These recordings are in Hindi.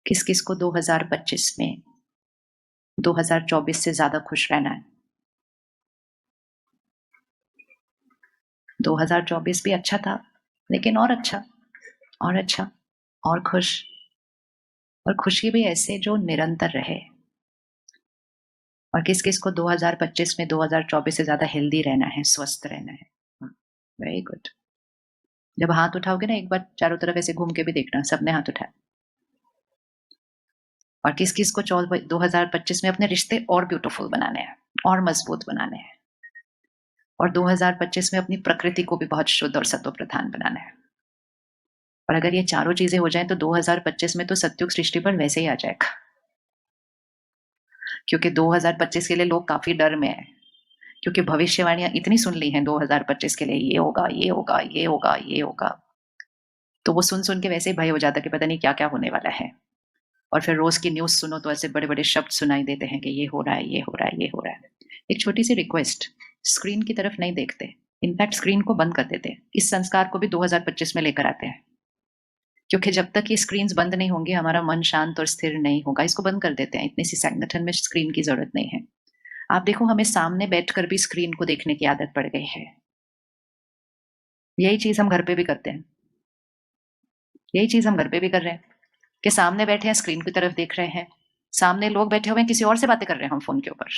किस किस को 2025 में 2024 से ज्यादा खुश रहना है? 2024 भी अच्छा था, लेकिन और अच्छा और अच्छा और खुश, और खुशी भी ऐसे जो निरंतर रहे। और किस किस को 2025 में 2024 से ज्यादा हेल्दी रहना है, स्वस्थ रहना है? Very good. जब हाथ उठाओगे ना, एक बार चारों तरफ ऐसे घूम के भी देखना, सबने हाथ उठाया। और किस किस को 2025 में अपने रिश्ते और ब्यूटीफुल बनाने हैं, और मजबूत बनाने हैं, और 2025 में अपनी प्रकृति को भी बहुत शुद्ध और सत्व प्रधान बनाना है। और अगर ये चारों चीजें हो जाएं तो 2025 में तो सत्युग सृष्टि पर वैसे ही आ जाएगा, क्योंकि 2025 के लिए लोग काफी डर में है, क्योंकि भविष्यवाणियां इतनी सुन ली हैं 2025 के लिए, ये होगा ये होगा ये होगा ये होगा। तो वो सुन सुन के वैसे ही भय हो जाता है कि पता नहीं क्या क्या होने वाला है। और फिर रोज की न्यूज सुनो तो ऐसे बड़े बड़े शब्द सुनाई देते हैं कि ये हो रहा है ये हो रहा है ये हो रहा है। एक छोटी सी रिक्वेस्ट, स्क्रीन की तरफ नहीं देखते, इनफैक्ट स्क्रीन को बंद कर देते। इस संस्कार को भी 2025 में लेकर आते हैं, क्योंकि जब तक ये स्क्रीन बंद नहीं होंगी हमारा मन शांत और स्थिर नहीं होगा। इसको बंद कर देते हैं, इतनी सी संगठन में स्क्रीन की जरूरत नहीं है। आप देखो, हमें सामने बैठकर भी स्क्रीन को देखने की आदत पड़ गई है। यही चीज हम घर पे भी करते हैं, यही चीज हम घर पे भी कर रहे हैं कि सामने बैठे हैं, स्क्रीन की तरफ देख रहे हैं। सामने लोग बैठे हुए हैं, किसी और से बातें कर रहे हैं हम फोन के ऊपर।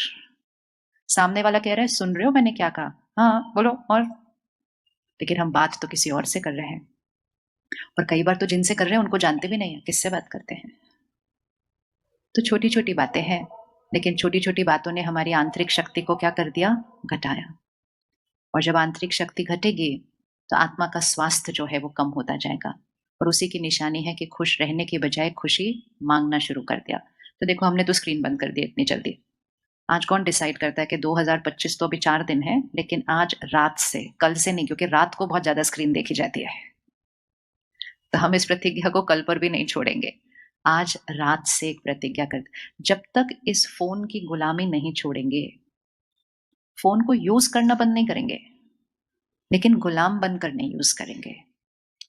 सामने वाला कह रहा है, सुन रहे हो मैंने क्या कहा? हाँ बोलो। और लेकिन हम बात तो किसी और से कर रहे हैं, और कई बार तो जिनसे कर रहे हैं उनको जानते भी नहीं है, किससे बात करते हैं। तो छोटी छोटी बातें हैं, लेकिन छोटी छोटी बातों ने हमारी आंतरिक शक्ति को क्या कर दिया? घटाया। और जब आंतरिक शक्ति घटेगी तो आत्मा का स्वास्थ्य जो है वो कम होता जाएगा। और उसी की निशानी है कि खुश रहने की बजाय खुशी मांगना शुरू कर दिया। तो देखो, हमने तो स्क्रीन बंद कर दी इतनी जल्दी। आज कौन डिसाइड करता है कि 2025 तो अभी 4 दिन है, लेकिन आज रात से, कल से नहीं, क्योंकि रात को बहुत ज्यादा स्क्रीन देखी जाती है। तो हम इस प्रतिज्ञा को कल पर भी नहीं छोड़ेंगे। आज रात से एक प्रतिज्ञा कर, जब तक इस फोन की गुलामी नहीं छोड़ेंगे, फोन को यूज करना बंद नहीं करेंगे, लेकिन गुलाम बनकर नहीं यूज करेंगे,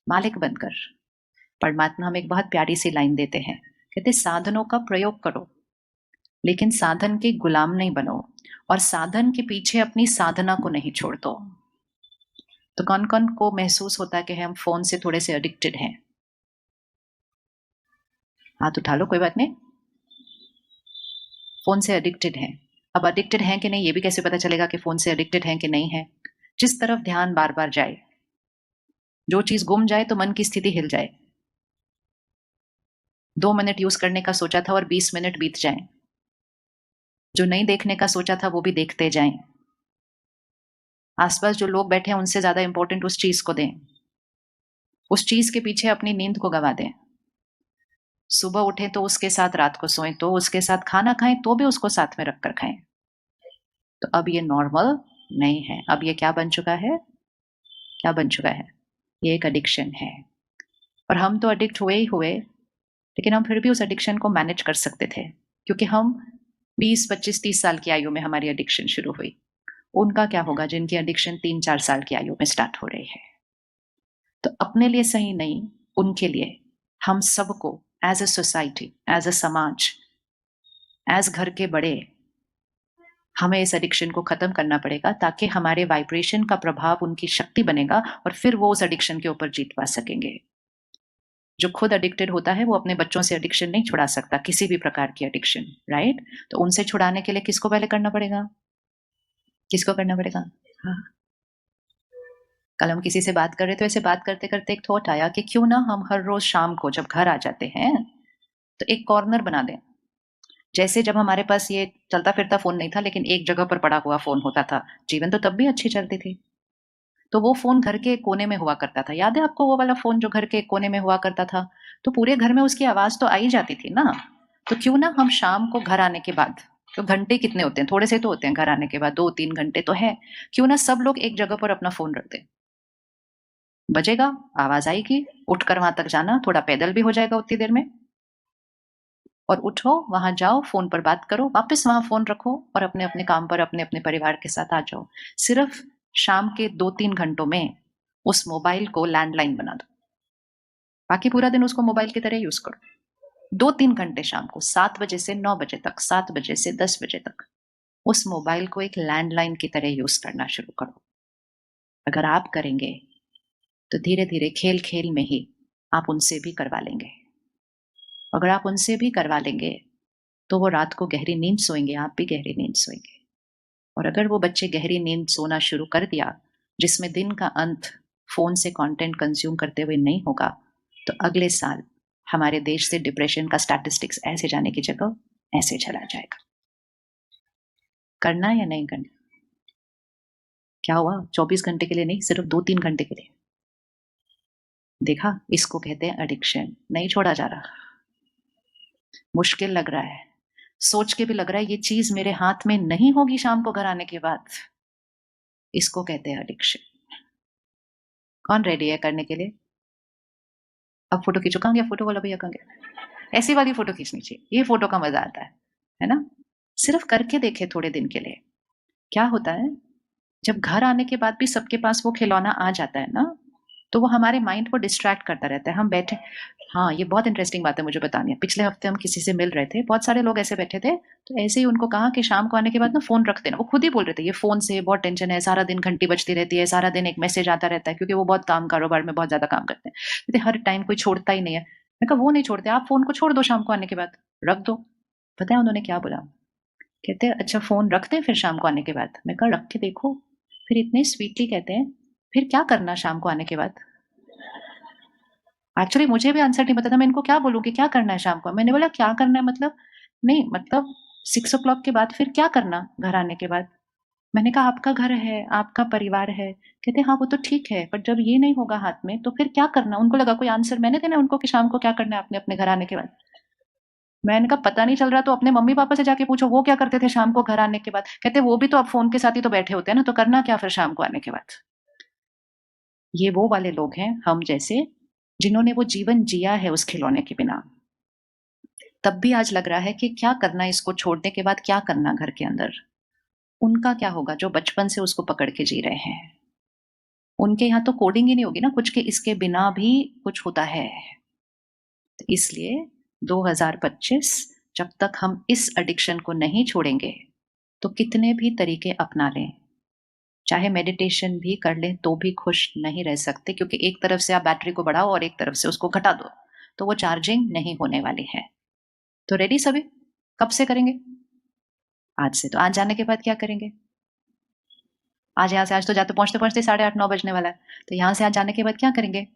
मालिक बनकर। परमात्मा हमें एक बहुत प्यारी सी लाइन देते हैं, कहते साधनों का प्रयोग करो, लेकिन साधन के गुलाम नहीं बनो, और साधन के पीछे अपनी साधना को नहीं छोड़ दो। तो कौन कौन को महसूस होता है कि हम फोन से थोड़े से एडिक्टेड हैं? हाथ उठा लो, कोई बात नहीं। फोन से एडिक्टेड हैं। अब एडिक्टेड हैं कि नहीं ये भी कैसे पता चलेगा कि फोन से एडिक्टेड हैं कि नहीं है? जिस तरफ ध्यान बार बार जाए, जो चीज गुम जाए तो मन की स्थिति हिल जाए। 2 मिनट यूज करने का सोचा था और 20 मिनट बीत जाए। जो नहीं देखने का सोचा था वो भी देखते जाएं। आसपास जो लोग बैठे हैं उनसे ज्यादा इंपॉर्टेंट उस चीज को दें, उस चीज के पीछे अपनी नींद को गवा दें। सुबह उठे तो उसके साथ, रात को सोएं तो उसके साथ, खाना खाएं तो भी उसको साथ में रखकर खाएं। तो अब ये नॉर्मल नहीं है, अब ये क्या बन चुका है? क्या बन चुका है? ये एक एडिक्शन है। और हम तो एडिक्ट हुए ही हुए, लेकिन हम फिर भी उस एडिक्शन को मैनेज कर सकते थे, क्योंकि हम 20, 25, 30 साल की आयु में हमारी एडिक्शन शुरू हुई। उनका क्या होगा जिनकी एडिक्शन 3, 4 साल की आयु में स्टार्ट हो रही है? तो अपने लिए सही नहीं, उनके लिए, हम सबको as a society, as a समाज, एज घर के बड़े, हमें इस एडिक्शन को खत्म करना पड़ेगा, ताकि हमारे वाइब्रेशन का प्रभाव उनकी शक्ति बनेगा और फिर वो उस एडिक्शन के ऊपर जीत पा सकेंगे। जो खुद एडिक्टेड होता है वो अपने बच्चों से एडिक्शन नहीं छुड़ा सकता, किसी भी प्रकार की एडिक्शन, राइट? तो उनसे छुड़ाने के लिए किसको पहले करना पड़ेगा? किसको करना पड़ेगा? हाँ। कल हम किसी से बात कर रहे थे, ऐसे बात करते करते एक थॉट आया कि क्यों ना हम हर रोज शाम को जब घर आ जाते हैं तो एक कॉर्नर बना दें। जैसे जब हमारे पास ये चलता फिरता फोन नहीं था, लेकिन एक जगह पर पड़ा हुआ फोन होता था, जीवन तो तब भी अच्छी चलती थी। तो वो फोन घर के कोने में हुआ करता था, याद है आपको वो वाला फोन जो घर के कोने में हुआ करता था? तो पूरे घर में उसकी आवाज तो आई जाती थी ना। तो क्यों ना हम शाम को घर आने के बाद, तो घंटे कितने होते हैं, थोड़े से तो होते हैं, घर आने के बाद 2-3 घंटे तो है, क्यों ना सब लोग एक जगह पर अपना फोन रख दें। बजेगा, आवाज आएगी, उठकर वहां तक जाना, थोड़ा पैदल भी हो जाएगा उतनी देर में, और उठो, वहां जाओ, फोन पर बात करो, वापस वहां फोन रखो और अपने अपने काम पर अपने अपने परिवार के साथ आ जाओ। सिर्फ शाम के 2-3 घंटों में उस मोबाइल को लैंडलाइन बना दो, बाकी पूरा दिन उसको मोबाइल की तरह यूज करो। 2-3 घंटे शाम को 7 बजे से 9 बजे तक, 7 बजे से 10 बजे तक उस मोबाइल को एक लैंडलाइन की तरह यूज़ करना शुरू करो। अगर आप करेंगे, तो धीरे-धीरे खेल-खेल में ही आप उनसे भी करवा लेंगे। अगर आप उनसे भी करवा लेंगे, तो वो रात को गहरी नींद सोएँगे, आप भी गहरी नींद सोएँगे। और अगर वो बच्चे गहरी नींद सोना शुरू कर दिया, जिसमें दिन का अंत फ़ोन से कंटेंट कंज़्यूम करते हुए नहीं होगा, तो अगले साल हमारे देश से डिप्रेशन का स्टैटिस्टिक्स ऐसे जाने की जगह ऐसे चला जाएगा। करना है या नहीं करना? क्या हुआ? 24 घंटे के लिए नहीं, सिर्फ़ 2-3 घंटे के लिए। देखा? इसको कहते हैं एडिक्शन, नहीं छोड़ा जा रहा। मुश्किल लग रहा है, सोच के भी लग रहा है ये चीज़ मेरे हाथ में नहीं होगी शाम को घर आने के बाद। इसको कहते हैं एडिक्शन। कौन रेडी है करने के लिए? अब फ़ोटो खींचो, कहाँ गया फ़ोटो वाला भैया, कहाँ गया? ऐसी वाली फ़ोटो खींचनी चाहिए, ये फ़ोटो का मज़ा आता है ना? सिर्फ़ करके देखें थोड़े दिन के लिए। क्या होता है, जब घर आने के बाद भी सबके पास वो खिलौना आ जाता है ना, तो वो हमारे माइंड को डिस्ट्रैक्ट करता रहता है। हम बैठे हाँ, ये बहुत इंटरेस्टिंग बात है मुझे बतानी है। पिछले हफ्ते हम किसी से मिल रहे थे, बहुत सारे लोग ऐसे बैठे थे, तो ऐसे ही उनको कहा कि शाम को आने के बाद ना फ़ोन रख देना। वो खुद ही बोल रहे थे, "ये फ़ोन से बहुत टेंशन है, सारा दिन घंटी बजती रहती है, सारा दिन एक मैसेज आता रहता है", क्योंकि वो बहुत काम कारोबार में बहुत ज़्यादा काम करते हैं। कहते, "हर टाइम कोई छोड़ता ही नहीं है।" मैं कहा, "वो नहीं छोड़ते, आप फ़ोन को छोड़ दो शाम को आने के बाद, रख दो।" पता है उन्होंने क्या बोला? कहते हैं, "अच्छा फ़ोन रख दें फिर शाम को आने के बाद?" मैं कहा, "रख के देखो।" फिर इतने स्वीटली कहते हैं, "फिर क्या करना शाम को आने के बाद?" एक्चुअली मुझे भी आंसर नहीं पता था, मैं इनको क्या बोलूँ कि क्या करना है शाम को? मैंने बोला, "क्या करना है मतलब?" नहीं मतलब 6 ओ क्लॉक के बाद फिर क्या करना घर आने के बाद? मैंने कहा, "आपका घर है, आपका परिवार है।" कहते, "हाँ, वो तो ठीक है, पर जब ये नहीं होगा हाथ में, तो फिर क्या करना?" उनको लगा कोई आंसर मैंने देना है उनको कि शाम को क्या करना है आपने अपने घर आने के बाद। मैंने कहा, "पता नहीं चल रहा तो अपने मम्मी-पापा से जाके पूछो, वो क्या करते थे शाम को घर आने के बाद?" कहते, "वो भी तो अब फ़ोन के साथ ही तो बैठे होते हैं ना, तो करना क्या फिर शाम को आने के बाद?" ये वो वाले लोग हैं, हम जैसे, जिन्होंने वो जीवन जिया है उस खिलौने के बिना। तब भी आज लग रहा है कि क्या करना है इसको छोड़ने के बाद, क्या करना घर के अंदर? उनका क्या होगा जो बचपन से उसको पकड़ के जी रहे हैं? उनके यहाँ तो कोडिंग ही नहीं होगी ना कुछ कि इसके बिना भी कुछ होता है। तो इसलिए 2025 जब तक हम इस एडिक्शन को नहीं छोड़ेंगे, तो कितने भी तरीके अपना लें, चाहे मेडिटेशन भी कर लें तो भी खुश नहीं रह सकते, क्योंकि एक तरफ से आप बैटरी को बढ़ाओ और एक तरफ से उसको घटा दो, तो वो चार्जिंग नहीं होने वाली है। तो रेडी सभी? कब से करेंगे? आज से। तो आज जाने के बाद क्या करेंगे? आज यहाँ से, आज तो जाते पहुँचते-पहुँचते 8:30-9 बजने वाला है। तो यहाँ से आज जाने के बाद क्या करेंगे?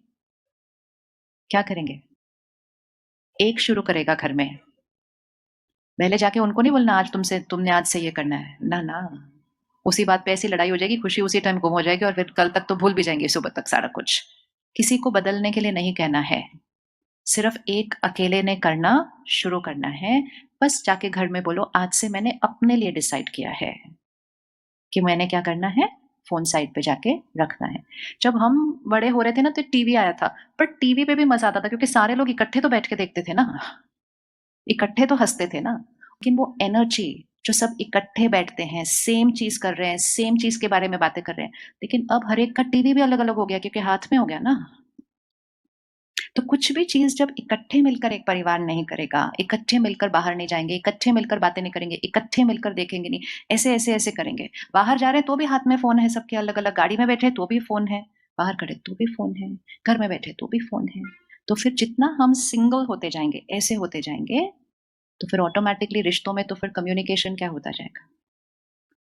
क्या करेंगे? एक शुरू करेगा घर में। पहले जाके उनको नहीं बोलना आज तुमने आज से ये करना है। ना, ना। उसी बात पे ऐसी लड़ाई हो जाएगी, खुशी उसी टाइम गुम हो जाएगी और फिर कल तक तो भूल भी जाएँगे सुबह तक सारा कुछ। किसी को बदलने के लिए नहीं कहना है। सिर्फ़ एक अकेले ने करना शुरू करना है। बस जाके घर में बोलो, आज से मैंने अपने लिए डिसाइड किया है कि मैंने क्या करना है, फ़ोन साइड पे जाके रखना है। जब हम बड़े हो रहे थे ना तो टीवी आया था, पर टीवी पे भी मज़ा आता था क्योंकि सारे लोग इकट्ठे तो बैठ के देखते थे ना, इकट्ठे तो हँसते थे ना। लेकिन वो एनर्जी जो सब इकट्ठे बैठते हैं, सेम चीज़ कर रहे हैं, सेम चीज़ के बारे में बातें कर रहे हैं। लेकिन अब हर एक का टीवी भी अलग-अलग हो गया क्योंकि हाथ में हो गया ना। तो कुछ भी चीज़ जब इकट्ठे मिलकर एक परिवार नहीं करेगा, इकट्ठे मिलकर बाहर नहीं जाएँगे, इकट्ठे मिलकर बातें नहीं करेंगे, इकट्ठे मिलकर देखेंगे नहीं, ऐसे करेंगे। बाहर जा रहे हैं तो भी हाथ में फ़ोन है सबके अलग-अलग, गाड़ी में बैठे तो भी फ़ोन है, बाहर खड़े तो भी फ़ोन है, घर में बैठे तो भी फ़ोन है। तो फिर जितना हम सिंगल होते जाएँगे, ऐसे होते जाएँगे, तो फिर ऑटोमैटिकली रिश्तों में तो फिर कम्युनिकेशन क्या होता जाएगा।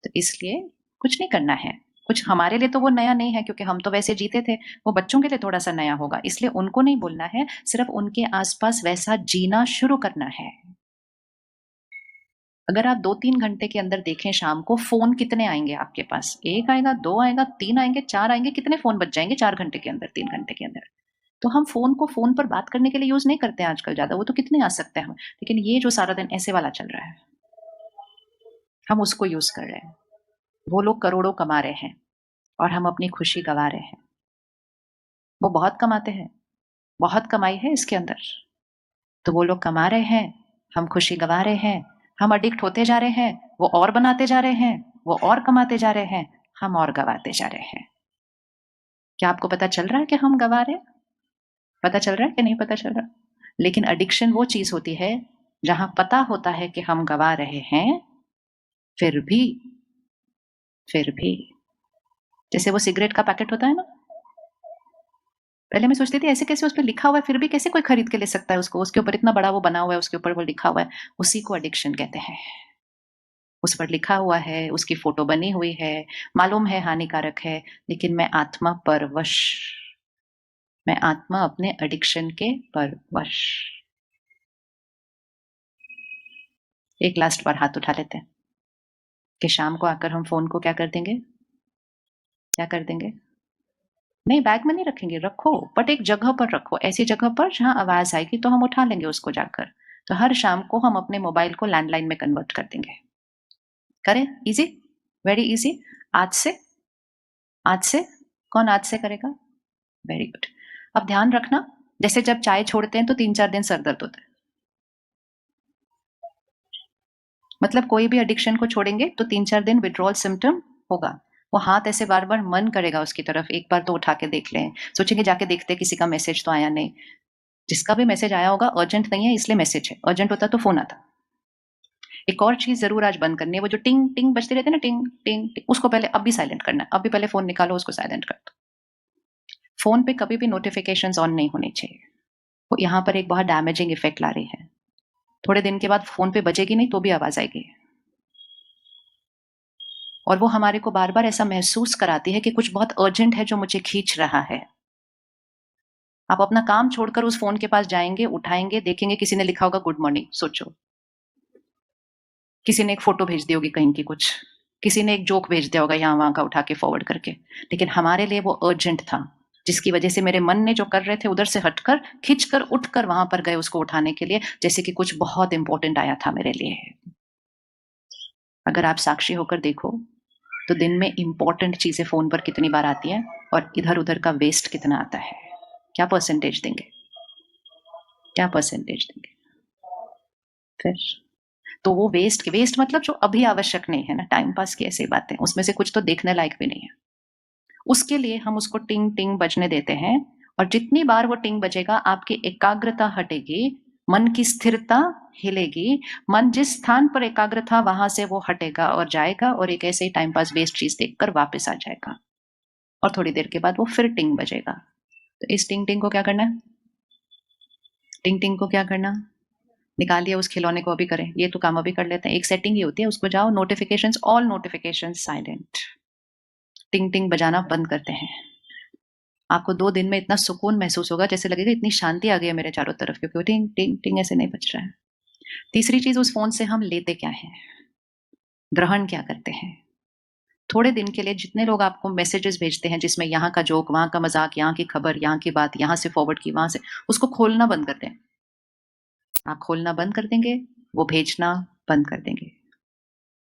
तो इसलिए कुछ नहीं करना है। कुछ हमारे लिए तो वो नया नहीं है क्योंकि हम तो वैसे जीते थे, वो बच्चों के लिए थोड़ा-सा नया होगा, इसलिए उनको नहीं बोलना है, सिर्फ़ उनके आस-पास वैसा जीना शुरू करना है। अगर आप 2-3 घंटे के अंदर देखें शाम को फ़ोन कितने आएँगे आपके पास? 1 आएगा, 2 आएगा, 3 आएँगे, 4 आएँगे, कितने फ़ोन बज जाएँगे 4 घंटे के अंदर, 3 घंटे के अंदर? तो हम फ़ोन को फ़ोन पर बात करने के लिए यूज़ नहीं करते हैं आजकल ज़्यादा, वो तो कितने आ सकते हैं हम, लेकिन ये जो सारा दिन ऐसे वाला चल रहा है, हम उसको यूज़ कर रहे हैं। वो लोग करोड़ों कमा रहे हैं और हम अपनी खुशी गँवा रहे हैं। वो बहुत कमाते हैं, बहुत कमाई है इसके अंदर। तो वो लोग कमा रहे हैं, हम खुशी गँवा रहे हैं, हम एडिक्ट होते जा रहे हैं, वो और बनाते जा रहे हैं, वो और कमाते जा रहे हैं, हम और गँवाते जा रहे हैं। क्या आपको पता चल रहा है कि हम गँवा रहे हैं? पता चल रहा है कि नहीं पता चल रहा? लेकिन एडिक्शन वो चीज़ होती है, जहाँ पता होता है कि हम गँवा रहे हैं, फिर भी जैसे वो सिगरेट का पैकेट होता है ना, पहले मैं सोचती थी ऐसे कैसे उस पे लिखा हुआ है, फिर भी कैसे कोई खरीद के ले सकता है उसको? उसके ऊपर इतना बड़ा वो बना हुआ है, उसके ऊपर वो लिखा हुआ है, उसी को एडिक्शन कहते हैं। उस पर लिखा हुआ है, उसकी फ़ोटो बनी हुई है, मालूम है हानिकारक है, लेकिन मैं आत्मा अपने एडिक्शन के परवश। एक लास्ट बार हाथ उठा लेते हैं कि शाम को आकर हम फ़ोन को क्या कर देंगे? क्या कर देंगे? नहीं, बैग में नहीं रखेंगे, रखो, बट एक जगह पर रखो, ऐसी जगह पर जहाँ आवाज़ आएगी तो हम उठा लेंगे उसको जाकर। तो हर शाम को हम अपने मोबाइल को लैंडलाइन में कन्वर्ट कर देंगे। करें? ईज़ी? Very easy? आज से? आज से? कौन आज से करेगा? Very good. अब ध्यान रखना, जैसे जब चाय छोड़ते हैं तो 3-4 दिन सर दर्द होता है। मतलब कोई भी एडिक्शन को छोड़ेंगे तो 3-4 दिन विथड्रॉल सिम्पटम होगा। वो हाथ ऐसे बार-बार मन करेगा उसकी तरफ, एक बार तो उठा के देख लें। सोचेंगे जाके देखते हैं किसी का मैसेज तो आया नहीं। जिसका भी मैसेज आया होगा अर्जेंट नहीं है इसलिए मैसेज है, अर्जेंट होता तो फ़ोन आता। एक और चीज़ ज़रूर आज बंद करनी है, वो जो टिंग टिंग बजते रहते हैं ना, टिंग टिंग टिंग, उसको पहले अभी साइलेंट करना है। अभी पहले फ़ोन निकालो, उसको साइलेंट कर दो। फ़ोन पे कभी भी नोटिफ़िकेशंस ऑन नहीं होने चाहिए। वो यहाँ पर एक बहुत डैमेजिंग इफ़ेक्ट ला रही है। थोड़े दिन के बाद फ़ोन पे बजेगी नहीं तो भी आवाज़ आएगी। और वो हमारे को बार-बार ऐसा महसूस कराती है कि कुछ बहुत अर्जेंट है जो मुझे खींच रहा है। आप अपना काम छोड़कर उस फ़ोन के पास जाएँगे, उठाएँगे, देखेंगे किसी ने लिखा होगा गुड मॉर्निंग, सोचो। किसी ने एक फ़ोटो भेज दी होगी कहीं की कुछ। किसी ने एक जोक भेज दिया होगा यहाँ-वहाँ का उठा के फॉरवर्ड करके। लेकिन हमारे लिए वो अर्जेंट था, जिसकी वज़ह से मेरे मन ने जो कर रहे थे उधर से हटकर, खींचकर उठकर वहाँ पर गए उसको उठाने के लिए, जैसे कि कुछ बहुत इम्पोर्टेंट आया था मेरे लिए। अगर आप साक्षी होकर देखो, तो दिन में इम्पोर्टेंट चीज़ें फ़ोन पर कितनी बार आती हैं और इधर-उधर का वेस्ट कितना आता है। क्या परसेंटेज देंगे? क्या परसेंटेज देंगे? फिर? तो वो वेस्ट मतलब जो अभी आवश्यक नहीं है ना, टाइम पास की ऐसी बातें, उसमें से कुछ तो देखने लायक भी नहीं है। उसके लिए हम उसको टिंग-टिंग बजने देते हैं और जितनी बार वो टिंग बजेगा, आपकी एकाग्रता हटेगी, मन की स्थिरता हिलेगी, मन जिस स्थान पर एकाग्र था, वहाँ से वो हटेगा और जाएगा और एक ऐसे ही टाइम पास वेस्ट चीज़ देखकर वापस आ जाएगा और थोड़ी देर के बाद वो फिर टिंग बजेगा। तो इस टिंग-टिंग को क्या करना है? टिंग-टिंग को क्या करना? निकालिए उस खिलौने को, अभी करें। ये तो काम अभी कर लेते हैं। एक सेटिंग ये होती है, उसको जाओ नोटिफ़िकेशंस, ऑल नोटिफ़िकेशंस साइलेंट। टिंग-टिंग बजाना बंद करते हैं। आपको 2 दिन में इतना सुकून महसूस होगा, जैसे लगेगा इतनी शांति आ गई है मेरे चारों तरफ, क्योंकि वो टिंग, टिंग, टिंग ऐसे नहीं बज रहा है। तीसरी चीज़, उस फ़ोन से हम लेते क्या हैं? ग्रहण क्या करते हैं? थोड़े दिन के लिए जितने लोग आपको मैसेजेस भेजते हैं, जिसमें यहाँ का जोक, वहाँ का मज़ाक, यहाँ की खबर, यहाँ की बात, यहाँ से फॉरवर्ड की, वहाँ से, उसको खोलना बंद कर दें। आप खोलना बंद कर देंगे, वो भेजना बंद कर देंगे।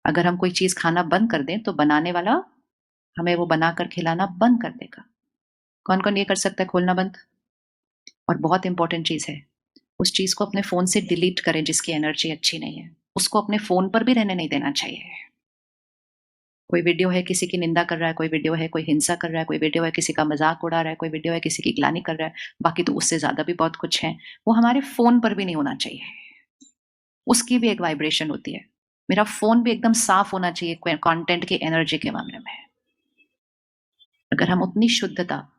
अगर हम कोई चीज़ खाना बंद कर दें, तो बनाने वाला हमें वो बनाकर खिलाना बंद कर देगा। कौन-कौन ये कर सकता है खोलना बंद? और बहुत इंपॉर्टेंट चीज़ है, उस चीज़ को अपने फ़ोन से डिलीट करें जिसकी एनर्जी अच्छी नहीं है। उसको अपने फ़ोन पर भी रहने नहीं देना चाहिए। कोई वीडियो है किसी की निंदा कर रहा है, कोई वीडियो है कोई हिंसा कर रहा है, कोई वीडियो है किसी का मज़ाक उड़ा रहा है, कोई वीडियो है किसी की ग्लानि कर रहा है, बाकी तो उससे ज़्यादा भी बहुत कुछ है। वो हमारे फ़ोन पर भी नहीं होना चाहिए। उसकी भी एक वाइब्रेशन होती है। मेरा फ़ोन भी एकदम साफ़ होना चाहिए कंटेंट की एनर्जी के मामले में। अगर हम उतनी शुद्धता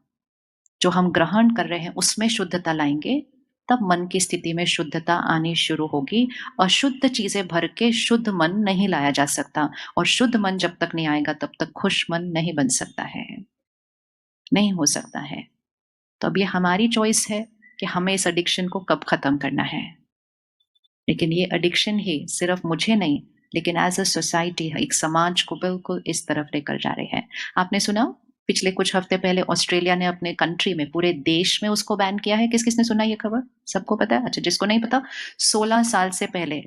जो हम ग्रहण कर रहे हैं उसमें शुद्धता लाएँगे, तब मन की स्थिति में शुद्धता आनी शुरू होगी। अशुद्ध चीज़ें भर के शुद्ध मन नहीं लाया जा सकता और शुद्ध मन जब तक नहीं आएगा तब तक खुश मन नहीं बन सकता है, नहीं हो सकता है। तो अब ये हमारी चॉइस है कि हमें इस एडिक्शन को कब खत्म करना है। लेकिन ये एडिक्शन ही सिर्फ मुझे नहीं, लेकिन एज़ अ सोसाइटी एक समाज को बिल्कुल इस तरफ लेकर जा रहे हैं। आपने सुना? पिछले कुछ हफ्ते पहले ऑस्ट्रेलिया ने अपने कंट्री में, पूरे देश में उसको बैन किया है। किस-किसने सुना ये खबर? सबको पता है? अच्छा, जिसको नहीं पता, 16 साल से पहले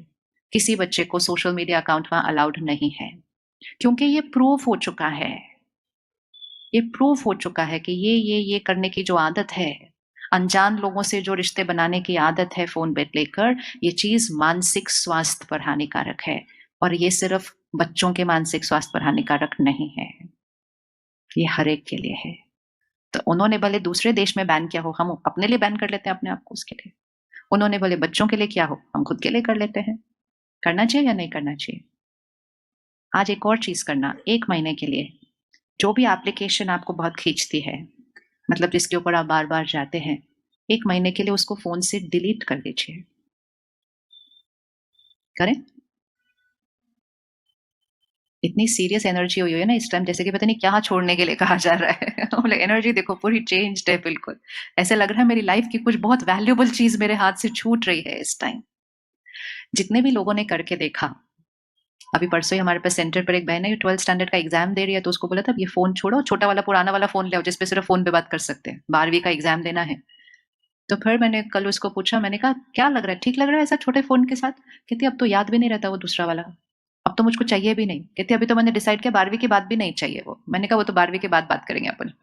किसी बच्चे को सोशल मीडिया अकाउंट वहाँ अलाउड नहीं है। क्योंकि ये प्रूफ हो चुका है, ये प्रूफ हो चुका है कि ये करने की जो आदत है, अनजान लोगों से जो रिश्ते बनाने की आदत है फ़ोन पे लेकर, ये चीज़ मानसिक स्वास्थ्य पर हानिकारक है और ये सिर्फ़ बच्चों के मानसिक स्वास्थ्य पर हानिकारक नहीं है, ये हर एक के लिए है। तो उन्होंने भले दूसरे देश में बैन किया हो, हम अपने लिए बैन कर लेते हैं अपने आप को उसके लिए। उन्होंने बोले बच्चों के लिए क्या हो, हम खुद के लिए कर लेते हैं। करना चाहिए या नहीं करना चाहिए? आज एक और चीज़ करना, 1 महीने के लिए, जो भी एप्लीकेशन आपको बहुत खींचती है, मतलब जिसके ऊपर आप बार-बार जाते हैं, 1 महीने के लिए उसको फ़ोन से डिलीट कर दीजिए। करें? इतनी सीरियस एनर्जी हुई है ना इस टाइम, जैसे कि पता नहीं क्या छोड़ने के लिए कहा जा रहा है। बोले एनर्जी देखो पूरी चेंज्ड है बिल्कुल। ऐसा लग रहा है मेरी लाइफ़ की कुछ बहुत वैल्यूएबल चीज़ मेरे हाथ से छूट रही है इस टाइम। जितने भी लोगों ने करके देखा, अभी परसों ही हमारे पास सेंटर पर एक बहन है, 12th स्टैंडर्ड का एग्ज़ाम दे रही है, तो उसको बोला था, "अब ये फ़ोन छोड़ो, छोटा वाला पुराना वाला फ़ोन ले आओ, जिस पे सिर्फ़ फ़ोन पे बात कर सकते हैं। 12वीं का एग्ज़ाम देना है।" तो फिर मैंने कल उसको पूछा, मैंने कहा, "क्या लग रहा है, ठीक लग रहा है ऐसा छोटे फ़ोन के साथ?" कहती, "अब तो याद भी नहीं रहता वो दूसरा वाला। अब तो मुझको चाहिए भी नहीं।" कहती, "अभी तो मैंने डिसाइड किया 12वीं के बाद भी नहीं चाहिए वो।" मैंने कहा, "वो तो 12वीं के बाद बात करेंगे अपन।"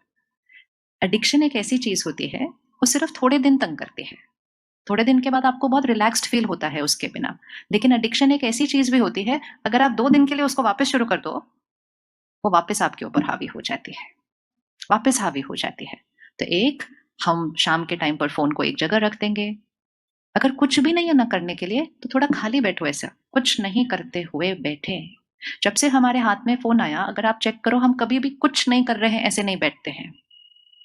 एडिक्शन एक ऐसी चीज़ होती है, वो सिर्फ़ थोड़े दिन तंग करती है। थोड़े दिन के बाद आपको बहुत रिलैक्स्ड फ़ील होता है उसके बिना। लेकिन एडिक्शन एक ऐसी चीज़ भी होती है, अगर आप 2 दिन के लिए उसको वापस शुरू कर दो, वो वापस आपके ऊपर हावी हो जाती है, वापस हावी हो जाती है। तो एक, हम शाम के टाइम पर फ़ोन को एक जगह रख देंगे। अगर कुछ भी नहीं है ना करने के लिए, तो थोड़ा खाली बैठो ऐसा, कुछ नहीं करते हुए बैठे। जब से हमारे हाथ में फ़ोन आया, अगर आप चेक करो, हम कभी भी कुछ नहीं कर रहे हैं, ऐसे नहीं बैठते हैं।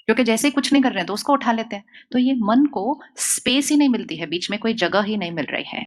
क्योंकि जैसे ही कुछ नहीं कर रहे हैं, तो उसको उठा लेते हैं। तो ये मन को स्पेस ही नहीं मिलती है, बीच में कोई जगह ही नहीं मिल रही है।